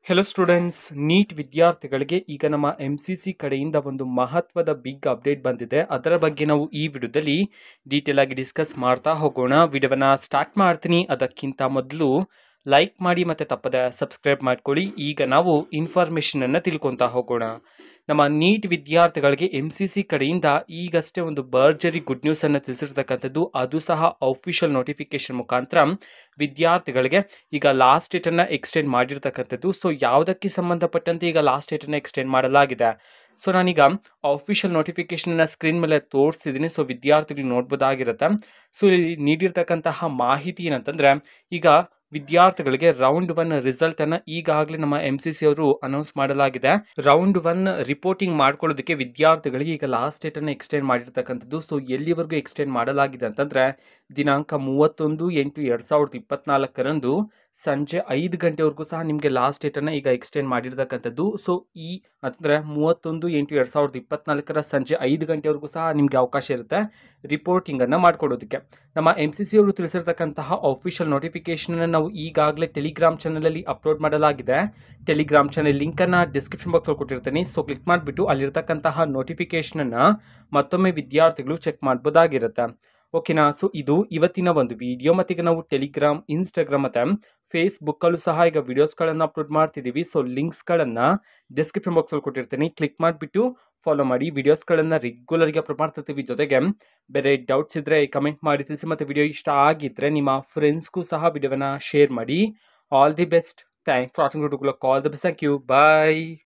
Hello students, neat ವಿದ್ಯಾರ್ಥಿಗಳಿಗೆ ಈಗ ನಮ್ಮ MCC ಕಡೆಯಿಂದ ಒಂದು ಮಹತ್ವದ ಬಿಗ್ ಅಪ್ಡೇಟ್ ಬಂದಿದೆ. ಅದರ ಬಗ್ಗೆ ನಾವು ಈ ವಿಡಿಯೋದಲ್ಲಿ ಡೀಟೇಲ್ ಆಗಿ ಡಿಸ್ಕಸ್ ಮಾಡ್ತಾ ಹೋಗೋಣ. ವಿಡಿಯೋವನ್ನ ಸ್ಟಾರ್ಟ್ ಮಾಡ್ತೀನಿ. ಅದಕ್ಕಿಂತ ಮೊದಲು ಲೈಕ್ ಮಾಡಿ ಮತ್ತು ತಪ್ಪದೆ ಸಬ್ಸ್ಕ್ರೈಬ್ ಮಾಡ್ಕೊಳ್ಳಿ. ಈಗ ನಾವು ಇನ್ಫಾರ್ಮೇಷನ್ ಅನ್ನು ತಿಳ್ಕೊತಾ ಹೋಗೋಣ. ನಮ್ಮ ನೀಟ್ ವಿದ್ಯಾರ್ಥಿಗಳಿಗೆ MCC ಕಡೆಯಿಂದ ಈಗಷ್ಟೇ ಒಂದು ಭರ್ಜರಿ ಗುಡ್ ನ್ಯೂಸ್ ಅನ್ನು ತಿಳಿಸಿರ್ತಕ್ಕಂಥದ್ದು. ಅದು ಸಹ ಅಫಿಷಿಯಲ್ ನೋಟಿಫಿಕೇಶನ್ ಮುಖಾಂತರ ವಿದ್ಯಾರ್ಥಿಗಳಿಗೆ ಈಗ ಲಾಸ್ಟ್ ಡೇಟ್ ಅನ್ನ ಎಕ್ಸ್ಟೆಂಡ್ ಮಾಡಿರ್ತಕ್ಕಂಥದ್ದು. ಸೊ ಯಾವುದಕ್ಕೆ ಸಂಬಂಧಪಟ್ಟಂತೆ ಈಗ ಲಾಸ್ಟ್ ಡೇಟ್ ಅನ್ನ ಎಕ್ಸ್ಟೆಂಡ್ ಮಾಡಲಾಗಿದೆ. ಸೊ ನಾನೀಗ ಅಫಿಷಿಯಲ್ ನೋಟಿಫಿಕೇಶನ್ ಸ್ಕ್ರೀನ್ ಮೇಲೆ ತೋರಿಸ್ತಿದ್ದೀನಿ. ಸೊ ವಿದ್ಯಾರ್ಥಿಗಳು ನೋಡ್ಬೋದಾಗಿರುತ್ತೆ. ಸೊ ಇಲ್ಲಿ ನೀಡಿರ್ತಕ್ಕಂತಹ ಮಾಹಿತಿ ಏನಂತಂದ್ರೆ, ಈಗ ವಿದ್ಯಾರ್ಥಿಗಳಿಗೆ ರೌಂಡ್ 1 ರಿಸಲ್ಟ್ ಅನ್ನ ಈಗಾಗಲೇ ನಮ್ಮ MCC ಅವರು ಅನೌನ್ಸ್ ಮಾಡಲಾಗಿದೆ. ರೌಂಡ್ 1 ರಿಪೋರ್ಟಿಂಗ್ ಮಾಡ್ಕೊಳ್ಳೋದಕ್ಕೆ ವಿದ್ಯಾರ್ಥಿಗಳಿಗೆ ಈಗ ಲಾಸ್ಟ್ ಡೇಟ್ ಅನ್ನ ಎಕ್ಸ್ಟೆಂಡ್ ಮಾಡಿರ್ತಕ್ಕಂಥದ್ದು. ಸೊ ಎಲ್ಲಿವರೆಗೂ ಎಕ್ಸ್ಟೆಂಡ್ ಮಾಡಲಾಗಿದೆ ಅಂತಂದ್ರೆ ದಿನಾಂಕ 31/8/2024 ಸಂಜೆ 5 ಗಂಟೆವರೆಗೂ ಸಹ ನಿಮಗೆ ಲಾಸ್ಟ್ ಡೇಟ್ ಅನ್ನ ಈಗ ಎಕ್ಸ್ಟೆಂಡ್ ಮಾಡಿರ್ತಕ್ಕಂಥದ್ದು. ಸೊ ಈ ಅಂದ್ರೆ 31/8/2024 ಸಂಜೆ 5 ಗಂಟೆವರೆಗೂ ಸಹ ನಿಮಗೆ ಅವಕಾಶ ಇರುತ್ತೆ ರಿಪೋರ್ಟಿಂಗ್ ಅನ್ನ ಮಾಡ್ಕೊಡೋದಕ್ಕೆ. ನಮ್ಮ MCC ಅವರು ತಿಳಿಸಿರ್ತಕ್ಕಂತಹ ಅಫಿಷಿಯಲ್ ನೋಟಿಫಿಕೇಶನ್ ನಾವು ಈಗಾಗಲೇ ಟೆಲಿಗ್ರಾಮ್ ಚಾನಲ್ ಅಲ್ಲಿ ಅಪ್ಲೋಡ್ ಮಾಡಲಾಗಿದೆ. ಟೆಲಿಗ್ರಾಮ್ ಚಾನಲ್ ಲಿಂಕ್ ಅನ್ನ ಡಿಸ್ಕ್ರಿಪ್ಷನ್ ಬಾಕ್ಸ್ ಅಲ್ಲಿ ಕೊಟ್ಟಿರ್ತೀನಿ. ಸೊ ಕ್ಲಿಕ್ ಮಾಡಿಬಿಟ್ಟು ಅಲ್ಲಿರ್ತಕ್ಕಂತಹ ನೋಟಿಫಿಕೇಶನ್ ಅನ್ನ ಮತ್ತೊಮ್ಮೆ ವಿದ್ಯಾರ್ಥಿಗಳು ಚೆಕ್ ಮಾಡಬಹುದಾಗಿರುತ್ತೆ. ಓಕೆನಾ. ಸೊ ಇದು ಇವತ್ತಿನ ಒಂದು ವಿಡಿಯೋ. ಮತ್ತೀಗ ನಾವು ಟೆಲಿಗ್ರಾಮ್, ಇನ್ಸ್ಟಾಗ್ರಾಮ್ ಮತ್ತೆ ಫೇಸ್ಬುಕ್ ಅಲ್ಲೂ ಸಹ ಈಗ ವಿಡಿಯೋಸ್ಗಳನ್ನು ಅಪ್ಲೋಡ್ ಮಾಡ್ತಿದ್ದೀವಿ. ಸೊ ಲಿಂಕ್ಸ್ಗಳನ್ನು ಡಿಸ್ಕ್ರಿಪ್ಷನ್ ಬಾಕ್ಸ್ ಅಲ್ಲಿ ಕೊಟ್ಟಿರ್ತೀನಿ. ಕ್ಲಿಕ್ ಮಾಡಿಬಿಟ್ಟು ಫಾಲೋ ಮಾಡಿ. ವಿಡಿಯೋಸ್ಗಳನ್ನು ರೆಗ್ಯುಲರ್ಗೆ ಅಪ್ಲೋಡ್ ಮಾಡ್ತಿರ್ತೀವಿ. ಜೊತೆಗೆ ಬೇರೆ ಡೌಟ್ಸ್ ಇದ್ರೆ ಕಮೆಂಟ್ ಮಾಡಿ ತಿಳಿಸಿ. ಮತ್ತು ವಿಡಿಯೋ ಇಷ್ಟ ಆಗಿದ್ರೆ ನಿಮ್ಮ ಫ್ರೆಂಡ್ಸ್ಗೂ ಸಹ ವಿಡಿಯೋವನ್ನ ಶೇರ್ ಮಾಡಿ. All the best. Thanks for watching. All the best. Thank you. Bye.